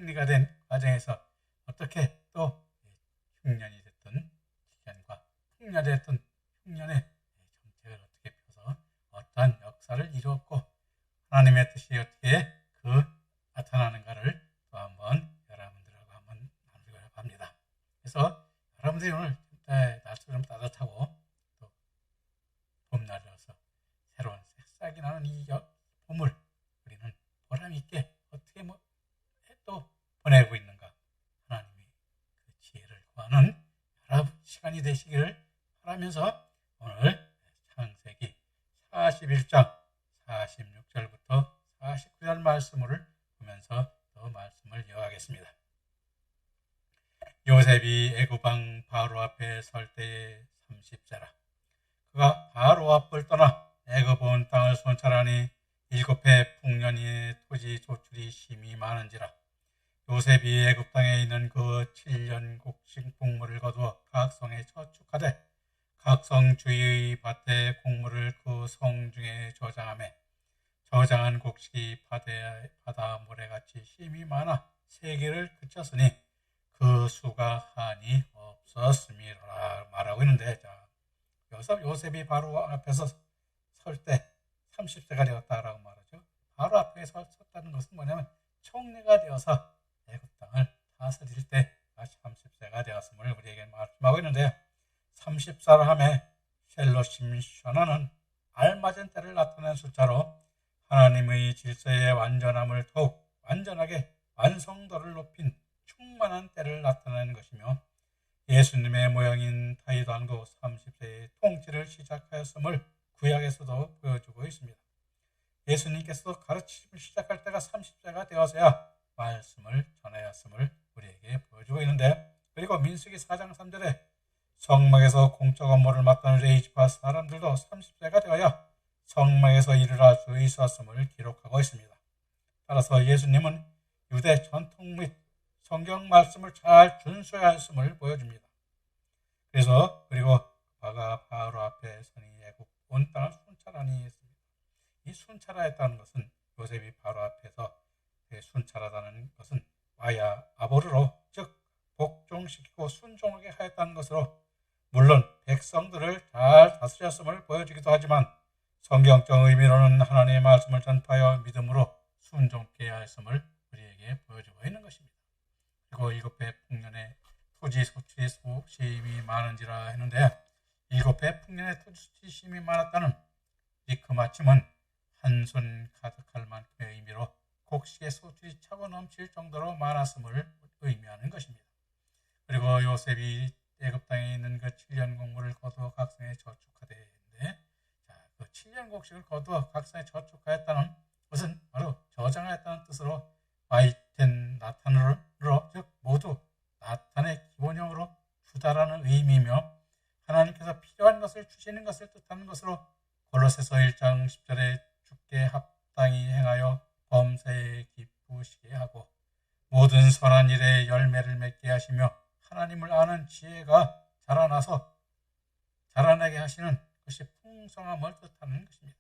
승리가 된 과정에서 어떻게 또 흉년이 됐던 기견과 풍년이 됐던 흉년의 정책을 어떻게 펴서 어떠한 역사를 이루었고 하나님의 뜻이 어떻게 나타나는가를 또 한번 여러분들하고 한번 나누려고 합니다. 그래서 여러분들이 오늘 날씨가 좀 따뜻하고 또 봄날이어서 새로운 새싹이 나는 이 봄을 우리는 보람 있게 어떻게 또 보내고 있는가 하나님이 그 지혜를 구하는 여러 시간이 되시기를 바라면서 오늘 창세기 41장 46절부터 49절 말씀을 보면서 또 말씀을 이어가겠습니다. 요셉이 애굽 왕 바로 앞에 설 때에 30세라. 그가 바로 앞을 떠나 애굽 온 땅을 순찰하니 7해 풍년이 토지 소출이 심히 많은지라. 요셉이 애굽 땅에 있는 그 7년 곡식 곡물을 거두어 각 성에 저축하되 각 성 주위의 밭에 곡물을 그 성 중에 저장하며 저장한 곡식이 바다 모래같이 힘이 많아 세계를 그쳤으니 그 수가 한이 없었음이라 말하고 있는데, 여기서 요셉이 바로 앞에서 설 때 30세가 되었다라고 말하죠. 바로 앞에 섰다는 것은 뭐냐면 총리가 되어서 애굽 땅을 다스릴 때 30세가 되었음을 우리에게 말씀하고 있는데요. 30살 함에 셀로심 셔너는 알맞은 때를 나타낸 숫자로 하나님의 질서의 완전함을 더욱 완전하게 완성도를 높인 충만한 때를 나타내는 것이며 예수님의 모형인 다윗 왕도 30세에 통치를 시작하였음을 구약에서도 보여주고 있습니다. 예수님께서도 가르침을 시작할 때가 30세가 되어서야 말씀을 전하였음을 우리에게 보여주고 있는데, 그리고 민수기 4장 3절에 성막에서 공적 업무를 맡던 레이지파 사람들도 30세가 되어야 성막에서 일을 할 수 있었음을 기록하고 있습니다. 따라서 예수님은 유대 전통 및 성경 말씀을 잘 준수해야 했음을 보여줍니다. 그리고 그가 바로 앞에 서니 애굽 온 땅을 순찰하니 했습니다. 이 순찰하였다는 것은 요셉이 바로 앞에서 순찰하다는 것은 마야 아보르로, 즉 복종시키고 순종하게 하였다는 것으로, 물론 백성들을 잘 다스렸음을 보여주기도 하지만 성경적 의미로는 하나님의 말씀을 전파하여 믿음으로 순종케 하였음을 우리에게 보여주고 있는 것입니다. 그리고 7해 풍년에 토지 소출이 심히 많은지라 했는데, 7해 풍년에 토지 소출이 심히 많았다는 그 마침은 한 손 가득할 만큼의 의미로 곡식의 소출이 차고 넘칠 정도로 많았음을 의미하는 것입니다. 그리고 요셉이 애굽 땅에 있는 그 7년 곡물을 거두어 각성에 저축하되 했는데, 그 7년 곡식을 거두어 각성에 저축하였다는 것은 바로 저장하였다는 뜻으로 마이텐 나탄으로, 즉 모두 나탄의 기본형으로 주다라는 의미이며 하나님께서 필요한 것을 주시는 것을 뜻하는 것으로 골로새서 1장 10절에 주께 합당히 행하여 범사에 기쁘시게 하고 모든 선한 일에 열매를 맺게 하시며 하나님을 아는 지혜가 자라나게 하시는 것이 풍성함을 뜻하는 것입니다.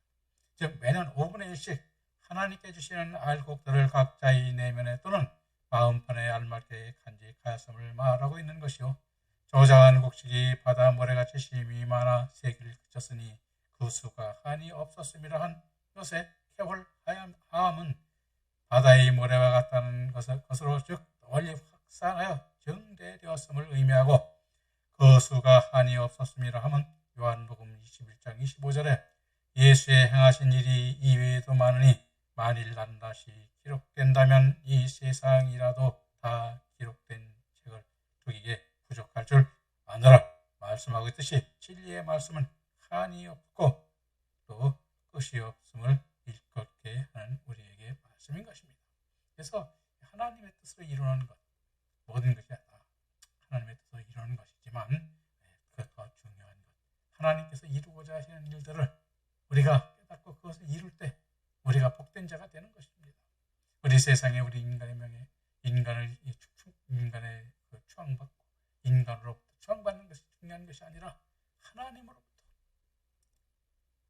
즉 매년 5분의 1씩 하나님께 주시는 알곡들을 각자의 내면에 또는 마음판에 알맞게 간직하였음을 말하고 있는 것이요, 저장한 곡식이 바다 모래같이 심히 많아 세기를 그쳤으니 그 수가 한이 없었음이라 한 것의 캐홀하함은 바다의 모래와 같다는 것으로, 즉 널리 확산하여 증대되었음을 의미하고, 그 수가 한이 없었음이라 함은 요한복음 21장 25절에 예수의 행하신 일이 이외에도 많으니 만일 낱낱이 기록된다면 이 세상이라도 다 기록된 책을 두기에 부족할 줄 아노라 말씀하고 있듯이 진리의 말씀은 한이 없고 또 끝이 없음을 일컫게 하는 우리에게 말씀인 것입니다. 그래서 하나님의 뜻으로 이루는 것, 모든 것이 다 하나님의 뜻으로 이루는 것이지만 그것과 중요한 것, 하나님께서 이루고자 하시는 일들을 우리가 깨닫고 그것을 이룰 때 우리가 복된 자가 되는 것입니다. 우리 세상에 우리 인간의 명예, 인간의 추앙받고 인간으로부터 추앙받는 것이 중요한 것이 아니라 하나님으로부터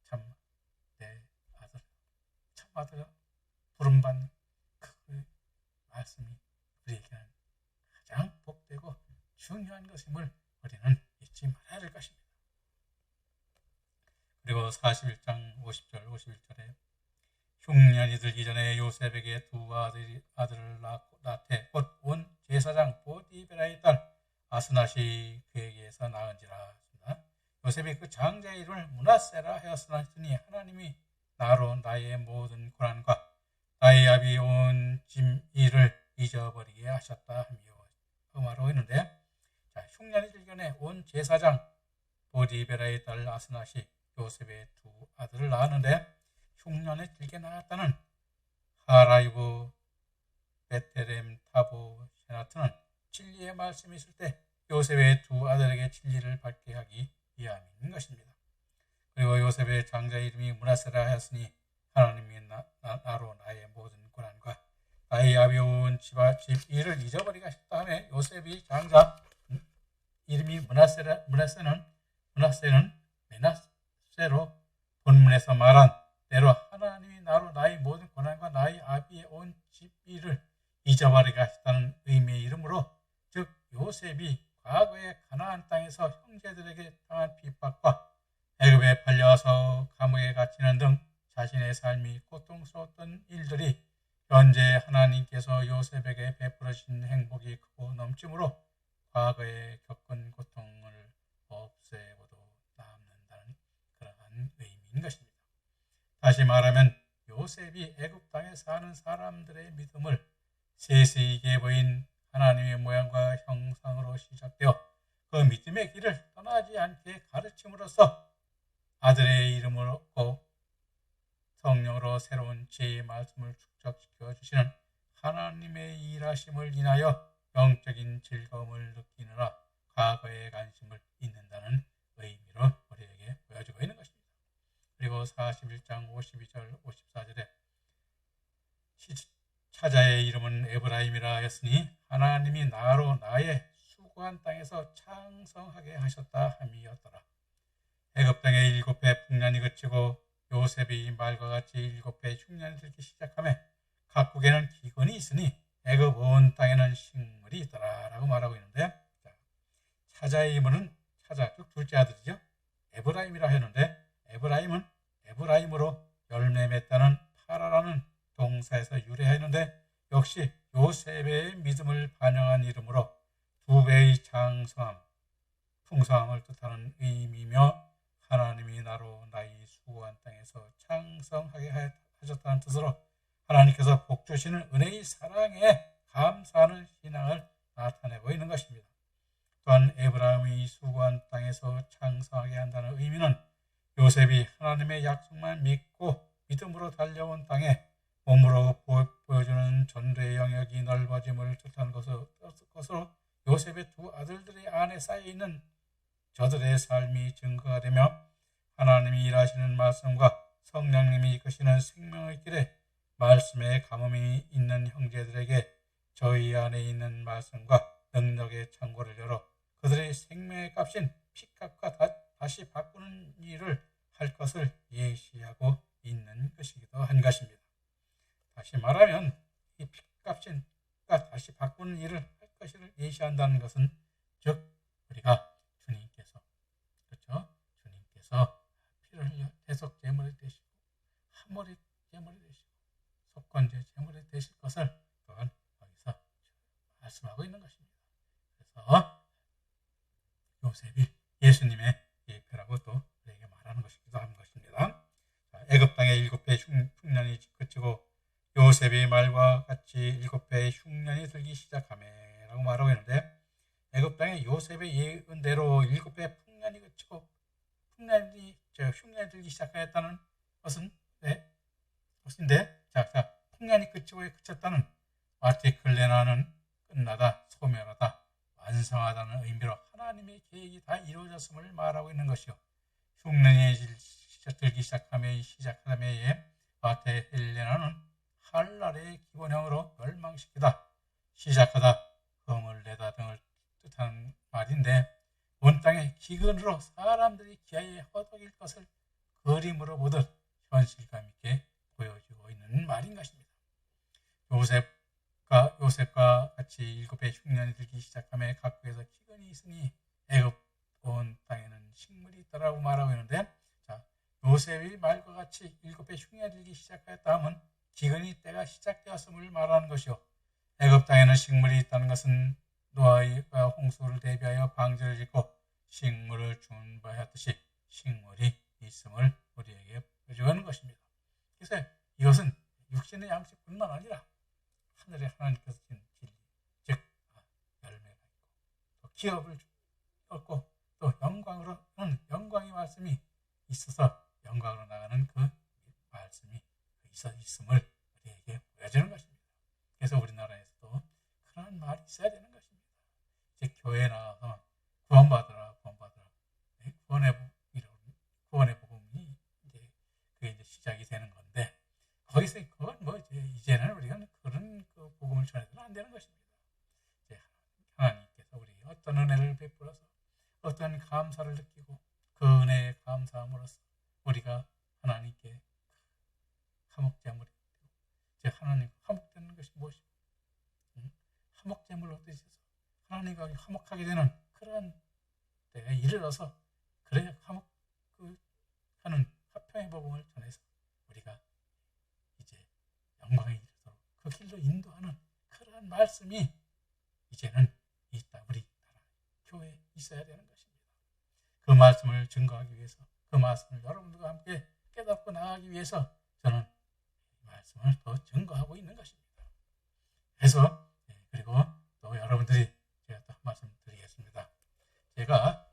참 내 아들, 참 아들 부름받는 그 말씀이 우리 중요한 것임을 우리는 잊지 말아야 할 것입니다. 그리고 41장 50절 51절에 흉년이 들기 전에 요셉에게 두 아들을 낳되 곧 온 제사장 보디베라의 딸 아스낫이 그에게서 낳은지라. 요셉이 그 장자의 이름을 므낫세라 하였으니 하나님이 나로 나의 모든 고난과 나의 아비 온 짐일을 잊어버리게 하셨다 하며 말하고 있는데, 흉년이 들기 전에 온 제사장 보디베라의 딸 아스낫이 요셉의 두 아들을 낳았는데, 흉년에 들게 낳았다는 하라이브, 베텔렘, 타보, 세나트는 진리의 말씀이 있을 때 요셉의 두 아들에게 진리를 받게 하기 위함인 것입니다. 그리고 요셉의 장자 이름이 므낫세라 하였으니 하나님이 나로 나의 모든 고난과 나의 아비 온 집 일을 잊어버리게 하셨다 하며 요셉이 장자 이름이 므낫세는 메나세로 본문에서 말한 대로 하나님이 나로 나의 모든 고난과 나의 아비의 온 집 일을 잊어버리게 하셨다는 의미의 이름으로, 즉 요셉이 과거의 가나안 땅에서 형제들에게 당한 핍박과 애굽에 팔려서 감옥에 갇히는 등 자신의 삶이 고통스러웠던 일들이 현재 하나님께서 요셉에게 베풀어주신 행복이 크고 넘침으로 과거에 겪은 고통을 없애고도 남는다는 그러한 의미인 것입니다. 다시 말하면 요셉이 애굽 땅에 사는 사람들의 믿음을 세세하게 보인 하나님의 모양과 형상으로 시작되어 그 믿음의 길을 떠나지 않게 가르침으로써 아들의 이름을 얻고 성령으로 새로운 지혜의 말씀을 축적시켜 주시는 하나님의 일하심을 인하여 영적인 즐거움을 느끼느라 과거의 관심을 잊는다는 의미로 우리에게 보여주고 있는 것입니다. 그리고 41장 52절 54절에 차자의 이름은 에브라임이라 했으니 하나님이 나로 나의 수고한 땅에서 창성하게 하셨다 함이었더라. 애굽 땅에 7해 풍년이 그치고 요셉이 말과 같이 7해 흉년이 들기 시작하며 각국에는 기근이 있으니 애굽 온 땅에는 식물이 있더라 라고 말하고 있는데, 차자의 이름은 차자 즉 둘째 아들이죠. 에브라임이라 했는데 에브라임은 에브라임으로 열매 맺다는 파라라는 동사에서 유래했는데 역시 요셉의 믿음을 반영한 이름으로 두 배의 장성함, 풍성함을 뜻하는 의미며 하나님이 나로 나의 수고한 땅에서 창성하게 하셨다는 뜻으로 하나님께서 복 주시는 은혜의 사랑에 감사하는 신앙을 나타내고 있는 것입니다. 또한 에브라임이 수고한 땅에서 창성하게 한다는 의미는 요셉이 하나님의 약속만 믿고 믿음으로 달려온 땅에 몸으로 보여주는 전도의 영역이 넓어짐을 뜻한 것으로 요셉의 두 아들들의 안에 쌓여있는 저들의 삶이 증거가 되며 하나님이 일하시는 말씀과 성령님이 이끄시는 생명의 길에 말씀의 가뭄이 있는 형제들에게 저희 안에 있는 말씀과 능력의 창고를 열어 그들의 생명의 값인 피값과 다시 바꾸는 일을 할 것을 예시하고 있는 것이기도 한 것입니다. 다시 말하면 이 피값인 다시 바꾸는 일을 할 것을 예시한다는 것은 즉 우리가 주님께서 피를 흘려 대속 제물이 되시고 한머리 제물이 되시고 속건제 제물이 되실 것을 또한 여기서 말씀하고 있는 것입니다. 그래서 요셉이 예수님의 예표라고 또 우리에게 말하는 것이기도 한 것입니다. 애굽 땅에 7해 흉년이 그치고 요셉의 말과 같이 7해 흉년이 들기 시작하매라고 말하고 있는데, 애굽 땅에 요셉의 예언대로 7해 풍년이 그치고 흉년이 들기 시작하였다는 것은 풍년이 그치고 그쳤다는 아티클레나는 끝나다, 소멸하다, 완성하다는 의미로 하나님의 계획이 다 이루어졌음을 말하고 있는 것이요. 흉년이 들기 시작하다매에 아테헬레나는 한날의 기본형으로 멸망시키다, 시작하다, 검을 내다 등을 뜻하는 말인데 온 땅의 기근으로 사람들이 기아에 허덕일 것을 그림으로 보듯 현실감 있게 보여주고 있는 말인 것입니다. 요셉과 요셉과 같이 7배 흉년이 들기 시작하며 각국에서 기근이 있으니 애굽 온 땅에는 식물이 있다라고 말하고 있는데, 자, 요셉의 말과 같이 7배 흉년이 들기 시작하였다 하면 기근이 때가 시작되었음을 말하는 것이요. 애굽 땅에는 식물이 있다는 것은 노아가 홍수를 대비하여 방주를 짓고 식물을 준비하였듯이 식물이 있음을 우리에게 보여주는 것입니다. 그래서 이것은 육신의 양식뿐만 아니라 하늘에 하나님께서 준 진리, 즉 열매가 있고 또 기업을 얻고 또 영광으로는 영광의 말씀이 있어서 영광으로 나가는 그 말씀이 있음을 우리에게 보여주는 것입니다. 그래서 우리나라에서도 그런 말이 있어야 되는 것입니다. 이제 교회에 나와서 구원받으라. 구원의 복음이 그게 시작이 되는 건데, 거기서 그건 이제는 우리가 그런 그 복음을 전해서는 안 되는 것입니다. 이제 하나님께서 우리에게 어떤 은혜를 베풀어서 어떤 감사를 느끼고 그 은혜에 감사함으로써 우리가 하나님께 화목제물이 되고, 즉 하나님과 화목되는 것이 무엇이고, 화목제물로 드셔서 하나님과 화목하게 되는 그런 때가 이르러서 그래야 하는 화평의 복음을 전해서 우리가 이제 영광에 이르도록 그 길로 인도하는 그런 말씀이 이제는 우리 나라 교회에 있어야 되는 것입니다. 그 말씀을 증거하기 위해서, 그 말씀을 여러분들과 함께 깨닫고 나가기 위해서 저는 이 말씀을 더 증거하고 있는 것입니다. 그래서 그리고 또 여러분들이 제가 또 한 말씀 드리겠습니다. 제가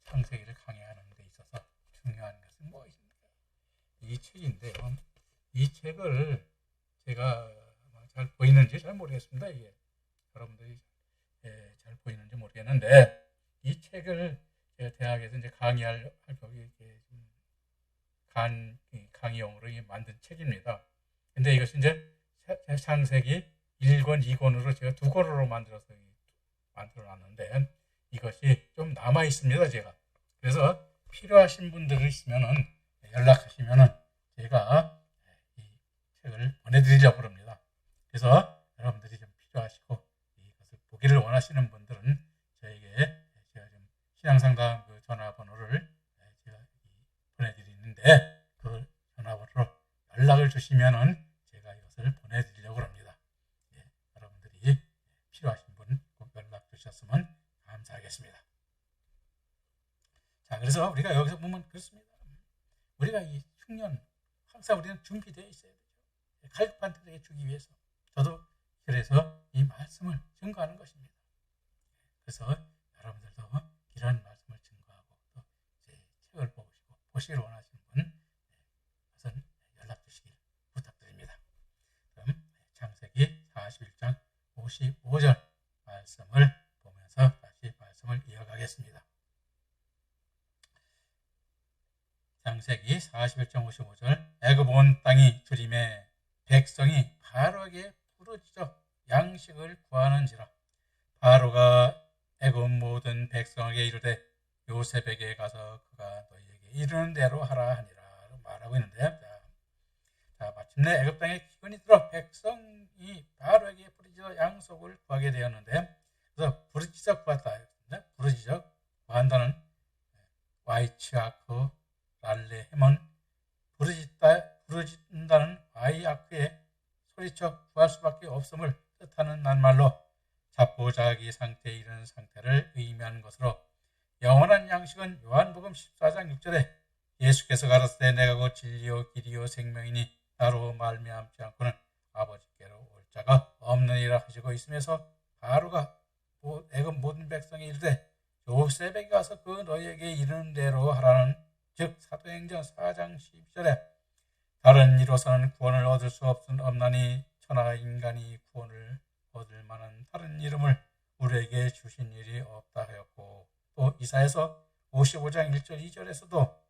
창세기를 강의하는 데 있어서 중요한 것은 무엇입니까? 이 책인데요. 이 책을 제가 잘 보이는지 잘 모르겠습니다. 이게 여러분들이 잘 보이는지 모르겠는데, 이 책을 제가 대학에서 이제 강의할 강의용으로 만든 책입니다. 근데 이것이 이제 창세기 1권, 2권으로 제가 2권으로 만들어 놨는데, 이것이 좀 남아 있습니다, 제가. 그래서 필요하신 분들 있으면은 연락하시면은 제가 이 책을 보내드리려고 합니다. 그래서 여러분들이 좀 필요하시고 이것을 보기를 원하시는 분들은 저에게 제가 좀 신앙상담 그 전화번호를 제가 보내드리는데, 그 전화번호로 연락을 주시면은 제가 이것을 보내드리려고 합니다. 여러분들이 필요하신 분 꼭 연락 주셨으면 감사하겠습니다. 자, 그래서 우리가 여기서 보면 그렇습니다. 우리가 이 흉년, 항상 우리는 준비되어 있어야 되죠. 갈급한 때에게 주기 위해서. 저도 그래서 이 말씀을 증거하는 것입니다. 그래서 여러분들도 이런 말씀을 증거하고 또 제 책을 보시기를 원하시는 분 우선 연락 주시길 부탁드립니다. 그럼 창세기 41장 55절 말씀을 보면서 다시 말씀을 이어가겠습니다. 창세기 41장 55절. 애굽 온 땅이 두림에 백성이 바로에게 부르짖어 양식을 구하는지라. 바로가 애굽 모든 백성에게 이르되 요셉에게 가서 그가 너희에게 이르는 대로 하라 하니라 말하고 있는데, 자, 마침내 애굽 땅에 기근이 들어 백성이 바로에게 부르짖어 양식을 구하게 되었는데, 그래서 부르짖어 구한다. 부르짖어 구한다는 와이치아크 랄레헴은 부르짖는다는 와이아크에 소리쳐 구할 수밖에 없음을 뜻하는 낱말로 자포자기 상태에 이르는 상태를 의미하는 것으로, 영원한 양식은 요한복음 14장 6절에 예수께서 가라사대 내가 곧 진리요 길이요 생명이니 나로 말미암지 않고는 아버지께로 올 자가 없느니라 하시고 있으면서, 바로가 애굽 모든 백성이 이르되 요셉에게 가서 그 너희에게 이르는 대로 하라는, 즉 사도행전 4장 12절에 다른 이로서는 구원을 얻을 수 없나니 천하 인간이 구원을 얻을 만한 다른 이름을 우리에게 주신 일이 없다 하였고, 또 이사야서 55장 1절 2절에서도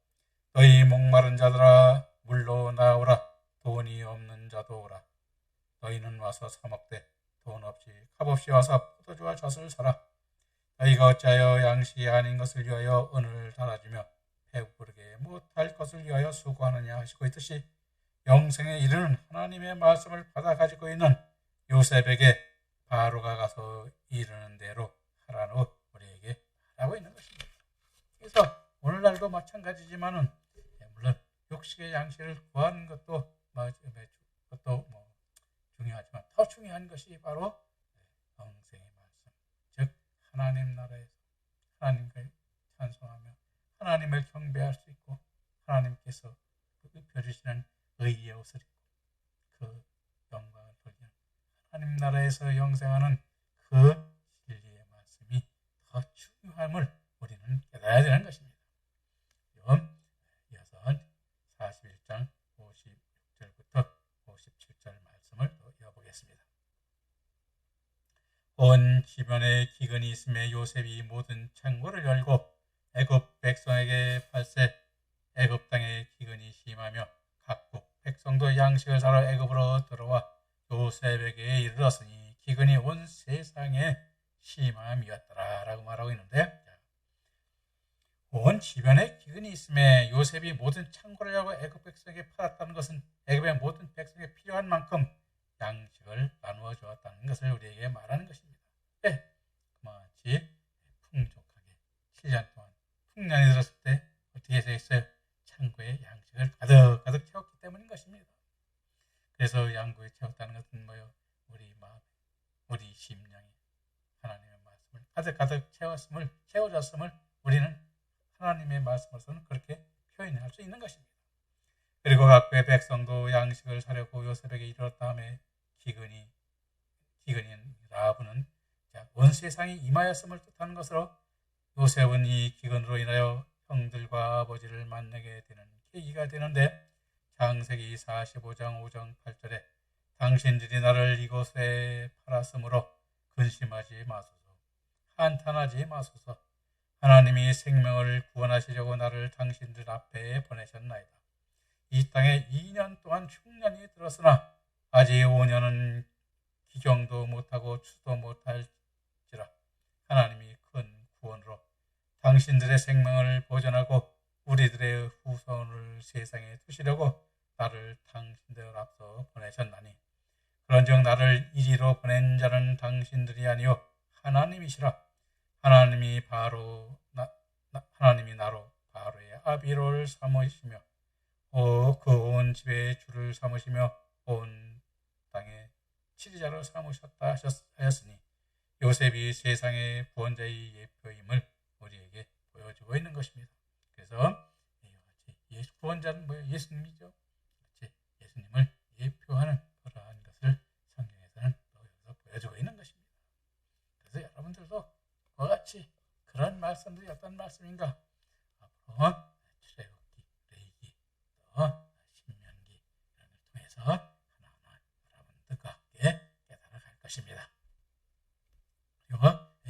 너희 목마른 자들아 물로 나오라, 돈이 없는 자도 오라. 너희는 와서 사 먹되 돈 없이 값없이 와서 포도주와 젖을 사라. 너희가 어찌하여 양식이 아닌 것을 위하여 은을 달아주며 배부르게 못할 것을 위하여 수고하느냐 하시고 있듯이, 영생에 이르는 하나님의 말씀을 받아 가지고 있는 요셉에게 바로가 가서 이르는 대로 하라고 우리에게 하라고 있는 것입니다. 그래서 오늘날도 마찬가지지만은 물론 육식의 양식을 구하는 것도 중요하지만 더 중요한 것이 바로 영생의 말씀, 즉 하나님 나라에서 하나님을 찬송하며 하나님을 경배할 수 있고 하나님께서 입혀주시는 의의 옷을 입고 그 영광을 돌리는 하나님 나라에서 영생하는 그 진리의 말씀이 더 중요함을 우리는 깨달아야 되는 것입니다. 그럼 이어서 41장 56절부터 57절 말씀을 또 이어보겠습니다. 온 주변에 기근이 있음에 요셉이 모든 창고를 열고 애굽 백성에게 팔세. 애굽 땅에 기근이 심하며 각국 백성도 양식을 사러 애굽으로 들어와 요셉에게 이르렀으니 기근이 온 세상에 심함이었더라 라고 말하고 있는데, 온 주변에 기근이 있음에 요셉이 모든 창고를 열고 애굽 백성에게 팔았다는 것은 애굽의 모든 백성에 필요한 만큼 양식을 나누어 주었다는 것을 우리에게 말하는 것입니다. 그만치 풍족하게 7년 동안 풍년이 들었을 때 어떻게 되겠어요? 창고에 양식을 가득 채웠기 때문인 것입니다. 그래서 양고에 채웠다는 것은 뭐요? 우리 마음, 우리 심령이 하나님의 말씀을 가득 채워졌음을 우리는 하나님의 말씀으로서는 그렇게 표현할 수 있는 것입니다. 그리고 각국의 백성도 양식을 사려고 요셉에게 이르렀다 하며 기근인 라하브는 온 세상이 임하였음을 뜻하는 것으로 요셉은 이 기근으로 인하여 형들과 아버지를 만나게 되는 계기가 되는데, 창세기 45장 5장 8절에 당신들이 나를 이곳에 팔았으므로 근심하지 마소서, 한탄하지 마소서. 하나님이 생명을 구원하시려고 나를 당신들 앞에 보내셨나이다. 이 땅에 2년 동안 흉년이 들었으나 아직 5년은 기경도 못하고 추도 못할지라 하나님이 큰 구원으로 당신들의 생명을 보존하고 우리들의 후손을 세상에 두시려고 나를 당신들 앞서 보내셨나니, 그런즉 나를 이리로 보낸 자는 당신들이 아니요 하나님이시라. 하나님이 나로 바로의 아비로를 삼으시며 그 온 집의 주를 삼으시며 온 땅의 치리자로 삼으셨다 하였으니, 요셉이 세상의 구원자의 예표임을 우리에게 보여주고 있는 것입니다. 그래서 구원자는 뭐예요? 예수님이죠. 예수님을 예표하는 그러한 것을 성경에서는 여기서 보여주고 있는 것입니다. 그래서 여러분들도 그와 같이 그런 말씀들이 어떤 말씀인가? 앞으로 출애굽기, 레위기, 또 신명기 이런 걸 통해서 하나하나 여러분들과 함께 깨달아갈 것입니다. 그리고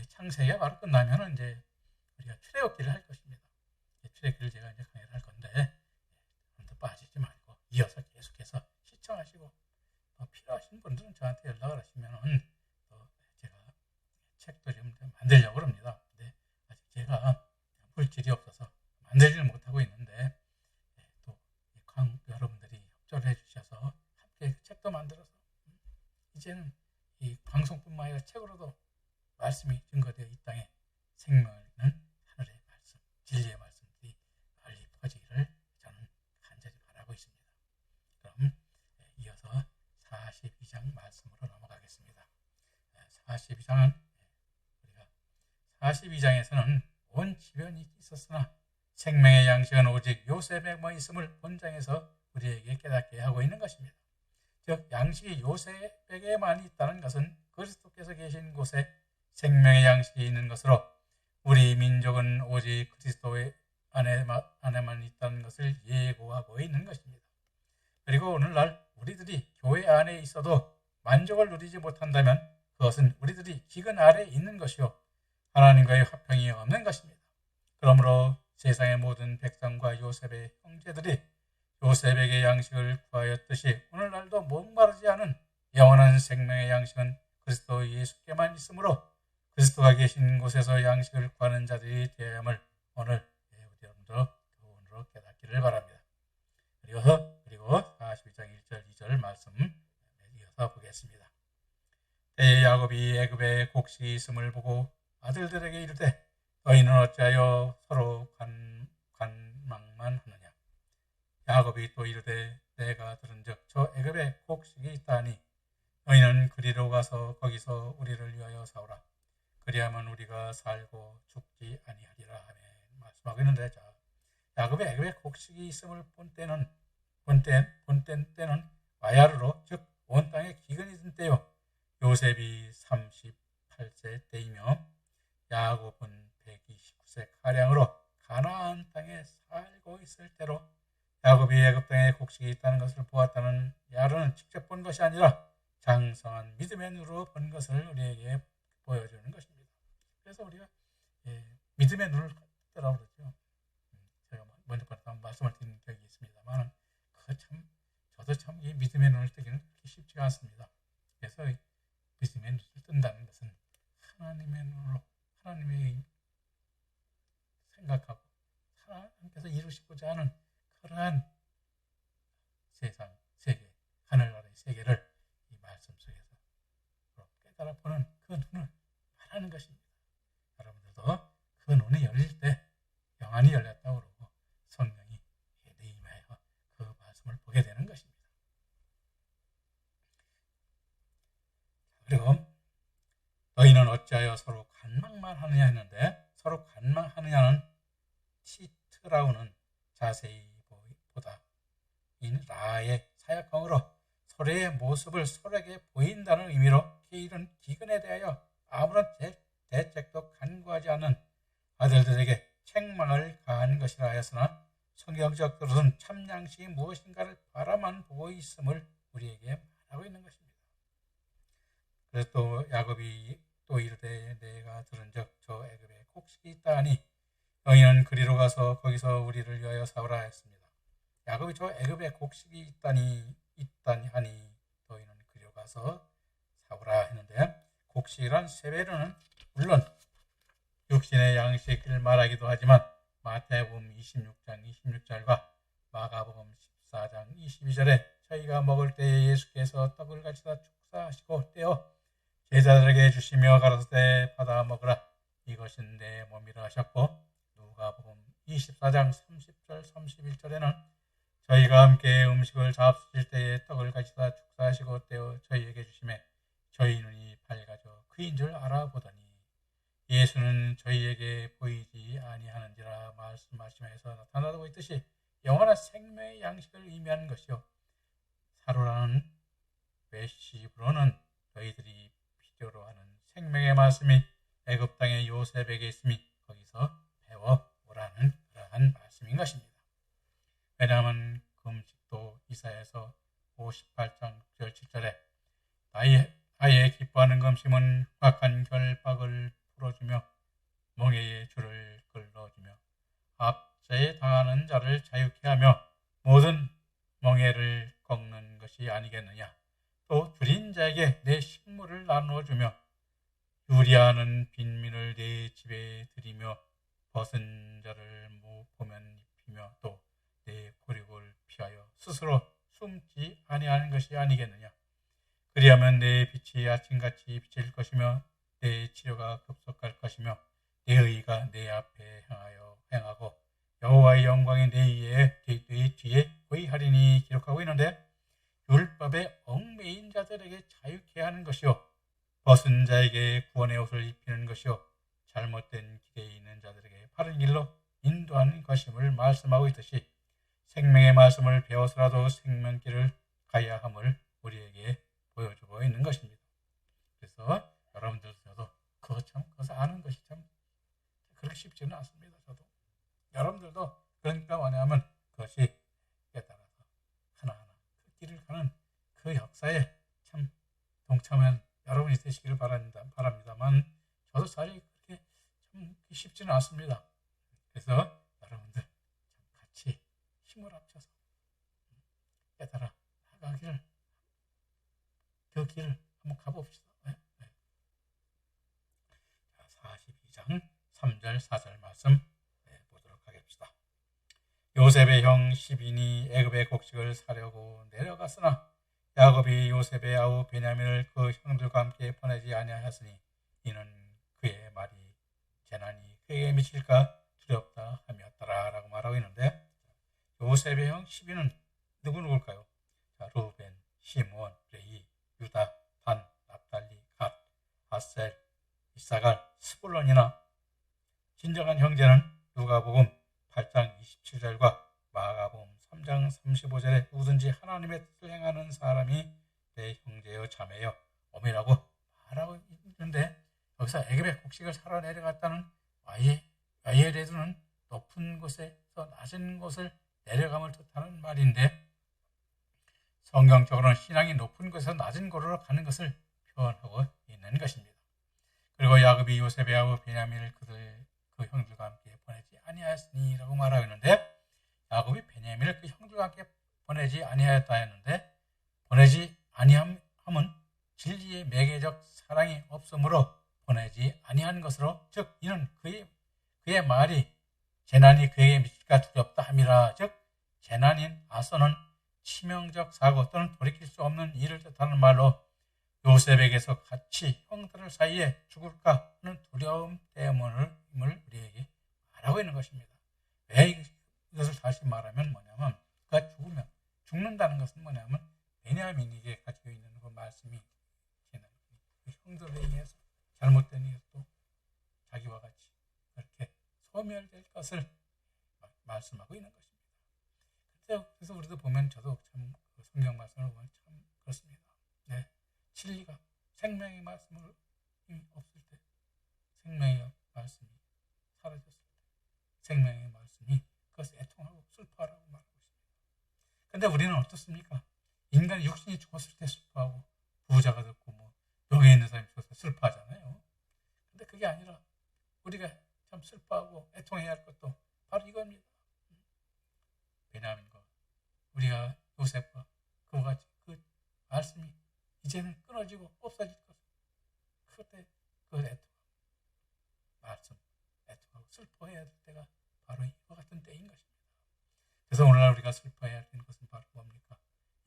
창세기가 바로 끝나면은 이제 우리가 출애굽기를 할 것입니다. 출애굽기를 제가 이제 강의를 할 건데, 빠지지 말고 이어서 계속해서 시청하시고, 필요하신 분들은 저한테 연락을 하시면은 또 제가 책도 좀 만들려고 합니다. 근데 아직 제가 물질이 없어서 만들지를 못하고 있는데, 또 여러분들이 협조를 해주셔서 함께 책도 만들어서 이제는 이 방송뿐만 아니라 책으로도 말씀이 증거되어 이 땅에 생명을 있는 하늘의 말씀, 진리의 말씀들이 널리 퍼지기를 저는 간절히 바라고 있습니다. 그럼 이어서 42장 말씀으로 넘어가겠습니다. 42장은 우리가 42장에서는 온 지변이 있었으나 생명의 양식은 오직 요셉에만 있음을 본장에서 우리에게 깨닫게 하고 있는 것입니다. 즉 양식이 요셉에게만 있다는 것은 그리스도께서 계신 곳에 생명의 양식이 있는 것으로 우리 민족은 오직 그리스도의 안에만 있다는 것을 예고하고 있는 것입니다. 그리고 오늘날 우리들이 교회 안에 있어도 만족을 누리지 못한다면 그것은 우리들이 기근 아래에 있는 것이요 하나님과의 화평이 없는 것입니다. 그러므로 세상의 모든 백성과 요셉의 형제들이 요셉에게 양식을 구하였듯이 오늘날도 목마르지 않은 영원한 생명의 양식은 그리스도 예수께만 있으므로 그리스도가 계신 곳에서 양식을 구하는 자들이 되어야함을 오늘 여러분들 교훈으로 깨닫기를 바랍니다. 그리고 42장 1절 2절 말씀 이어서 보겠습니다. 때에 야곱이 애굽에 곡식이 있음을 보고 아들들에게 이르되 너희는 어찌하여 서로 관망만 하느냐. 야곱이 또 이르되 내가 들은즉 저 애굽에 곡식이 있다하니 너희는 그리로 가서 거기서 우리를 위하여 사오라. 그리하면 우리가 살고 죽지 아니하리라 하며 말씀하고 있는데, 자, 야곱의 애굽에 곡식이 있음을 본 때는 마야르로, 즉 온 땅에 기근이 든 때요. 요셉이 38세 때이며 야곱은 129세 가량으로 가나안 땅에 살고 있을 때로 야곱이 애굽 땅에 곡식이 있다는 것을 보았다는 야르는 직접 본 것이 아니라 장성한 믿음의 눈으로 본 것을 우리에게 보여주는 것입니다. 그래서 우리가 믿음의 눈을 뜨라고 그러죠. 제가 먼저 말씀을 드린 적이 있습니다만, 저도 참 이 믿음의 눈을 뜨기는 그렇게 쉽지가 않습니다. 그래서 믿음의 눈을 뜬다는 것은 하나님의 눈으로 하나님의 생각하고 하나님께서 이루시고자 하는 그러한 세상, 세계, 하늘나라의 세계를 이 말씀 속에서 깨달아 보는 그 눈을 말하는 것입니다. 여러분들도 그 눈이 열릴 때 영안이 열렸다고 그러고 성령이 내 임하여 그 말씀을 보게 되는 것입니다. 그리고 너희는 어찌하여 서로 간망만 하느냐 했는데, 서로 간망하느냐는 티트라우는 자세히 보다 이 라의 사역형으로 서로의 모습을 서로에게 보인다는 의미로 이런 기근에 대하여 아무런 대책도 간구하지 않는 아들들에게 책망을 가한 것이라 하였으나, 성경적 들은 참 양식이 무엇인가를 바라만 보고 있음을 우리에게 말하고 있는 것입니다. 그래서 또 야곱이 또 이르되 내가 들은즉 저 애굽에 곡식이 있다 하니 너희는 그리로 가서 거기서 우리를 위하여 사오라 했습니다. 야곱이 저 애굽에 곡식이 있다니 하니 너희는 그리로 가서 사오라 했는데, 곡식이란 세베르는 물론 육신의 양식을 말하기도 하지만 마태복음 26장 26절과 마가복음 14장 22절에 저희가 먹을 때에 예수께서 떡을 가져다 축사하시고 떼어 제자들에게 주시며 가라사대 받아 먹으라 이것은 내 몸이라 하셨고, 누가복음 24장 30절 31절에는 저희가 함께 음식을 잡수실 때에 떡을 가져다 축사하시고 떼어 저희에게 주시매 저희 눈이 밝아져 그인 줄 알아보더니 예수는 저희에게 보이지 아니하는지라 말씀하시면서 나타나고 있듯이 영원한 생명의 양식을 의미하는 것이요, 사로라는 외시브로는 너희들이 필요로 하는 생명의 말씀이 애굽 땅의 요셉에게 있음이 거기서 배워오라는 그러한 말씀인 것입니다. 왜냐하면 그 음식도 이사야서 58장 6절 7절에 아예 기뻐하는 금심은 흉악한 결박을 풀어주며 멍에의 줄을 끌어주며 압제에 당하는 자를 자유케 하며 모든 멍에를 꺾는 것이 아니겠느냐. 또 줄인 자에게 내 식물을 나누어주며 유리하는 빈민을 내 집에 들이며 벗은 자를 보면 입히며 또 내 고립을 피하여 스스로 숨지 아니하는 것이 아니겠느냐. 그리하면 내 빛이 아침같이 비칠 것이며 내 치료가 급속할 것이며 내 의가 내 앞에 행하고 여호와의 영광이 내 뒤에 의하리니 기록하고 있는데, 율법의 얽매인 자들에게 자유케 하는 것이요, 벗은 자에게 구원의 옷을 입히는 것이요, 잘못된 길에 있는 자들에게 바른 길로 인도하는 것임을 말씀하고 있듯이 생명의 말씀을 배워서라도 생명길을 가야 함을 우리에게 보여주고 있는 것입니다. 그래서 여러분들도 그것을 아는 것이 참 그렇게 쉽지는 않습니다. 저도 여러분들도 그러니까 뭐냐면 그것이 깨달아서 하나하나 그 길을 가는 그 역사에 참 동참한 여러분이 되시기를 바랍니다만, 저도 사실 그렇게 참 쉽지는 않습니다. 그래서 여러분들 참 같이 힘을 합쳐서 깨달아 나가기를, 그 길을 한번 가봅시다. 네. 42장 3절 4절 말씀 보도록 하겠습니다. 요셉의 형 시빈이 애굽의 곡식을 사려고 내려갔으나 야곱이 요셉의 아우 베냐민을 그 형들과 함께 보내지 아니하였으니 이는 그의 말이 재난이 그에게 미칠까 두렵다 함이었더라 라고 말하고 있는데, 요셉의 형 10인은 누굴까요? 자, 루벤, 시므온, 레위, 유다, 단, 납달리, 갓, 아셀, 이사갈, 스불론이나 진정한 형제는 누가복음 8장 27절과 마가복음 3장 35절에 누구든지 하나님의 뜻을 행하는 사람이 내 형제여 자매여 어미라고 말하고 있는데, 여기서 애굽의 곡식을 사러 내려갔다는 와이엘에서는 높은 곳에서 낮은 곳을 내려감을 뜻하는 말인데, 성경적으로는 신앙이 높은 곳에서 낮은 곳으로 가는 것을 표현하고 있는 것입니다. 그리고 야곱이 요셉의 아우 베냐민을 그 형들과 함께 보내지 아니하였으니 라고 말하고 있는데, 야곱이 베냐민을 그 형들과 함께 보내지 아니하였다 했는데, 보내지 아니함은 진리의 매개적 사랑이 없으므로 보내지 아니한 것으로, 즉 이는 그의 말이 재난이 그에게 미칠까 두렵다 함이라. 즉 재난인 아선은 치명적 사고 또는 돌이킬 수 없는 일을 뜻하는 말로, 요셉에게서 같이 형들 사이에 죽을까 하는 두려움 때문을 우리에게 말하고 있는 것입니다. 왜 이것을 다시 말하면 뭐냐면, 그가 죽는다는 것은 뭐냐면 베냐민에게 가지고 있는 그 말씀이 그 형들에 의해서 잘못된 일도 자기와 같이 그렇게 소멸될 것을 말씀하고 있는 것입니다. 그래서 우리도 보면, 저도 참 성경 말씀을 보면 참 그렇습니다. 네. 진리가 생명의 말씀이 없을 때, 생명의 말씀이 사라졌을 때, 생명의 말씀이 그것을 애통하고 슬퍼하라고 말하고 있습니다. 그런데 우리는 어떻습니까? 인간의 육신이 죽었을 때 슬퍼하고, 부자가 됐고 명예 있는 사람이 죽어서 슬퍼하잖아요. 근데 그게 아니라 우리가 참 슬퍼하고 애통해야 할 것도 바로 이겁니다. 베냐민과 우리가 요셉과 그와 같이 그 말씀이 이제는 끊어지고 없어질 것을, 그때 그 애통하고 슬퍼해야 될 때가 바로 이와 같은 때인 것입니다. 그래서 오늘날 우리가 슬퍼해야 되는 것은 바로 뭡니까?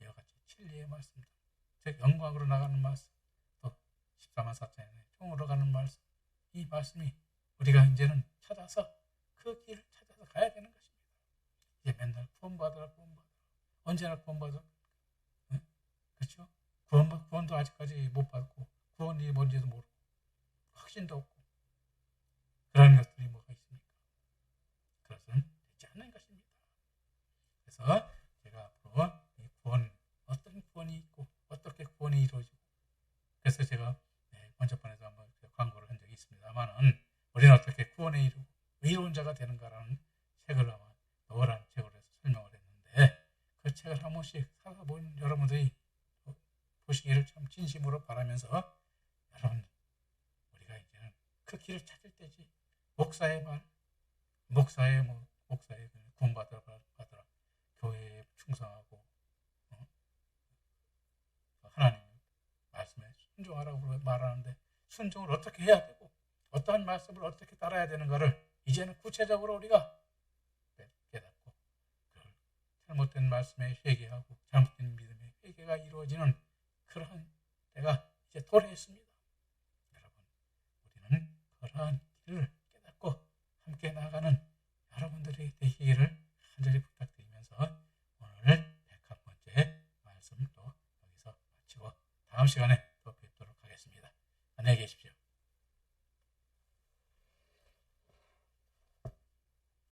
이와 같이 진리의 말씀들, 즉 영광으로 나가는 말씀, 또 14만 4천의 총으로 가는 말씀, 이 말씀이 우리가 이제는 찾아서 그 길을 찾아서 가야 되는 것입니다. 이제 맨날 구원받으라 언제나 구원받아, 응? 그렇죠? 구원도 아직까지 못 받고, 구원이 뭔지도 모르고 확신도 없고 그런 것들이 뭐가 있습니까? 그것은 되지 않는 것입니다. 그래서 제가 앞으로 이 구원, 어떤 구원이 있고 어떻게 구원이 이루어지고, 그래서 제가 번쩍번에서 한번 광고를 한 적이 있습니다만은, 우리는 어떻게 구원에 이르고 의로운 자가 되는가라는 책을 아마 노란 책으로 해서 설명을 했는데, 그 책을 한 번씩 살아본 여러분들이 보시기를 참 진심으로 바라면서, 여러분 우리가 이제는 그 길을 찾을 때지, 목사의 구원받으라, 교회에 충성하고 하나님 말씀에 순종하라고 말하는데, 순종을 어떻게 해야 되고 어떠한 말씀을 어떻게 따라야 되는가를 이제는 구체적으로 우리가 깨닫고, 잘못된 말씀에 회개하고 잘못된 믿음에 회개가 이루어지는 그러한 때가 이제 도래했습니다. 여러분, 우리는 그러한 길을 깨닫고 함께 나가는 여러분들이 되시기를 간절히 부탁드리면서, 오늘 101번째 말씀 또 여기서 마치고 다음 시간에